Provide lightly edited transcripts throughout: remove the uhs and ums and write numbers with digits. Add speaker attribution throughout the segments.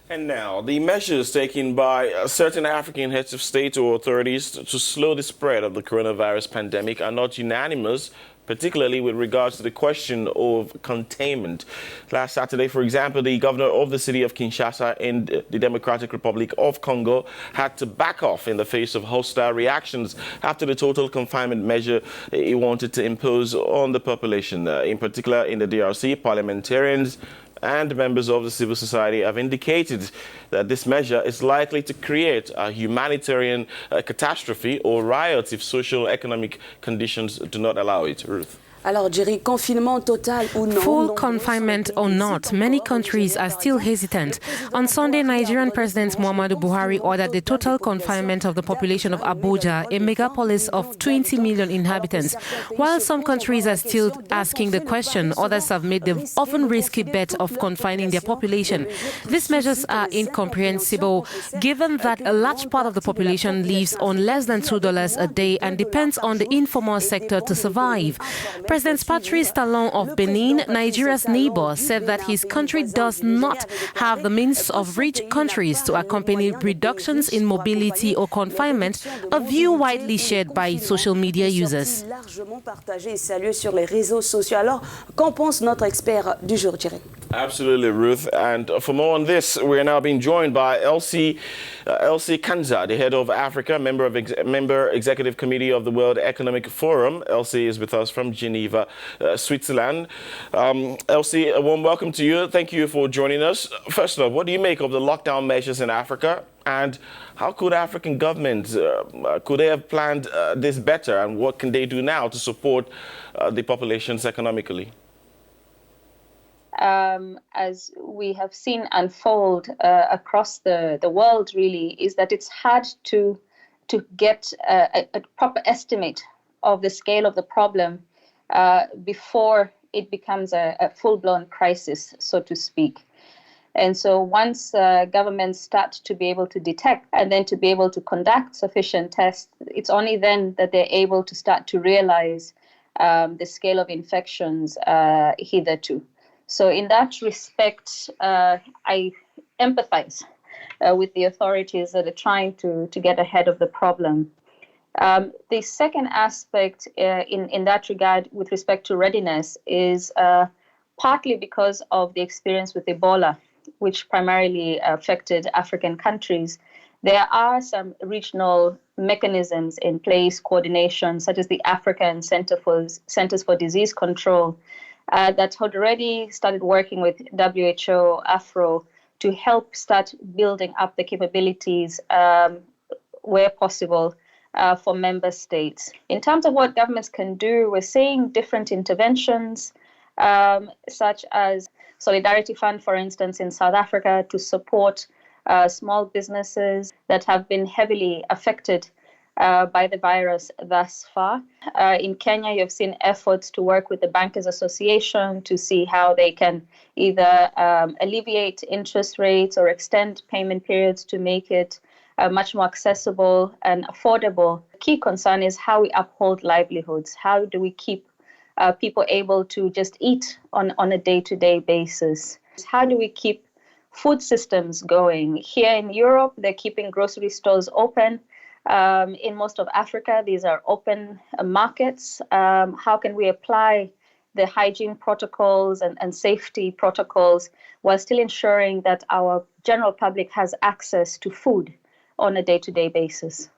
Speaker 1: And now, the measures taken by certain African heads of state or authorities to slow the spread of the coronavirus pandemic are not unanimous, particularly with regards to the question of containment. Last Saturday, for example, the governor of the city of Kinshasa in the Democratic Republic of Congo had to back off in the face of hostile reactions after the total confinement measure he wanted to impose on the population. In particular, in the DRC, parliamentarians and members of the civil society have indicated that this measure is likely to create a humanitarian catastrophe or riots if social economic conditions do not allow it. Ruth.
Speaker 2: Full confinement or not, many countries are still hesitant. On Sunday, Nigerian President Muhammadu Buhari ordered the total confinement of the population of Abuja, a megapolis of 20 million inhabitants. While some countries are still asking the question, others have made the often risky bet of confining their population. These measures are incomprehensible, given that a large part of the population lives on less than $2 a day and depends on the informal sector to survive. President Patrice Talon of Benin, Nigeria's neighbor, said that his country does not have the means of rich countries to accompany reductions in mobility or confinement, a view widely shared by social media users.
Speaker 1: Absolutely, Ruth. And for more on this, we are now being joined by Elsie Kanza, the head of Africa, member Executive Committee of the World Economic Forum. Elsie is with us from Geneva, Switzerland. Elsie, a warm welcome to you. Thank you for joining us. First of all, what do you make of the lockdown measures in Africa? And how could African governments, could they have planned this better? And what can they do now to support the populations economically?
Speaker 3: As we have seen unfold across the world, really, is that it's hard to get a proper estimate of the scale of the problem before it becomes a full-blown crisis, so to speak. And so once governments start to be able to detect and then to be able to conduct sufficient tests, it's only then that they're able to start to realize the scale of infections hitherto. So in that respect, I empathize with the authorities that are trying to get ahead of the problem. The second aspect in that regard with respect to readiness is partly because of the experience with Ebola, which primarily affected African countries. There are some regional mechanisms in place, coordination, such as the African Centers for Disease Control, that had already started working with WHO, AFRO, to help start building up the capabilities where possible for member states. In terms of what governments can do, we're seeing different interventions, such as Solidarity Fund, for instance, in South Africa, to support small businesses that have been heavily affected by the virus thus far. In Kenya, you've seen efforts to work with the Bankers Association to see how they can either alleviate interest rates or extend payment periods to make it much more accessible and affordable. The key concern is how we uphold livelihoods. How do we keep people able to just eat on a day-to-day basis? How do we keep food systems going? Here in Europe, they're keeping grocery stores open. In most of Africa, these are open markets. How can we apply the hygiene protocols and safety protocols while still ensuring that our general public has access to food on a day-to-day basis?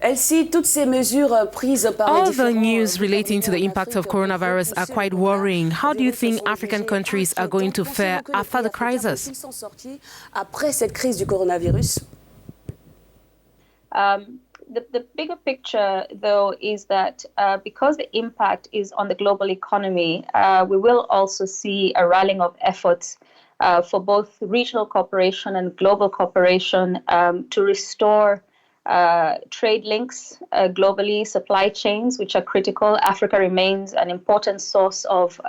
Speaker 2: All the news relating to the impact of coronavirus are quite worrying. How do you think African countries are going to fare after the crisis?
Speaker 3: The bigger picture, though, is that because the impact is on the global economy, we will also see a rallying of efforts for both regional cooperation and global cooperation to restore trade links globally, supply chains, which are critical. Africa remains an important source of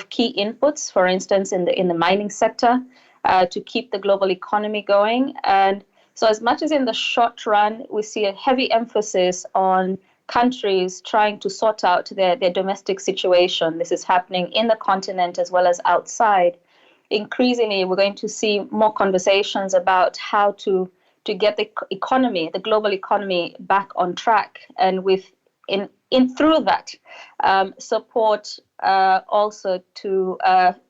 Speaker 3: key inputs, for instance, in the mining sector, to keep the global economy going. And so as much as in the short run, we see a heavy emphasis on countries trying to sort out their domestic situation. This is happening in the continent as well as outside. increasingly we're going to see more conversations about how to get the economy, the global economy, back on track, and through that support also to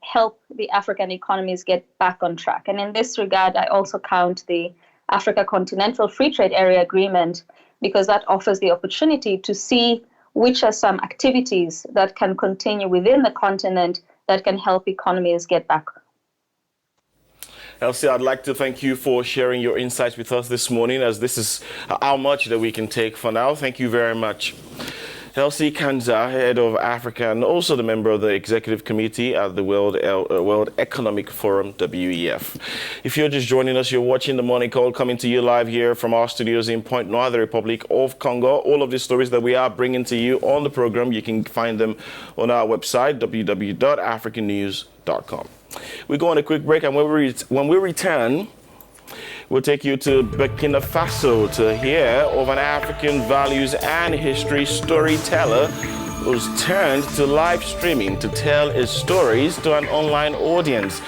Speaker 3: help the African economies get back on track. And in this regard, I also count the Africa Continental Free Trade Area Agreement, because that offers the opportunity to see which are some activities that can continue within the continent that can help economies get back.
Speaker 1: Elsie, I'd like to thank you for sharing your insights with us this morning, as this is how much that we can take for now. Thank you very much. Elsie Kanza, head of Africa and also the member of the executive committee at the World Economic Forum, WEF. If you're just joining us, you're watching The Morning Call, coming to you live here from our studios in Point Noir, the Republic of Congo. All of the stories that we are bringing to you on the program, you can find them on our website, www.africanews.com. We go on a quick break, and when we return, we'll take you to Burkina Faso to hear of an African values and history storyteller who's turned to live streaming to tell his stories to an online audience.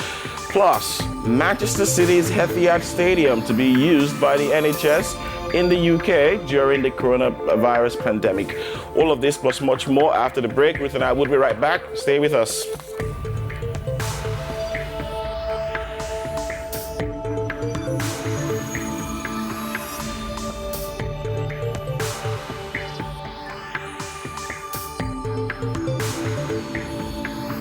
Speaker 1: Plus, Manchester City's Etihad Stadium to be used by the NHS in the UK during the coronavirus pandemic. All of this plus much more after the break. Ruth and I will be right back. Stay with us.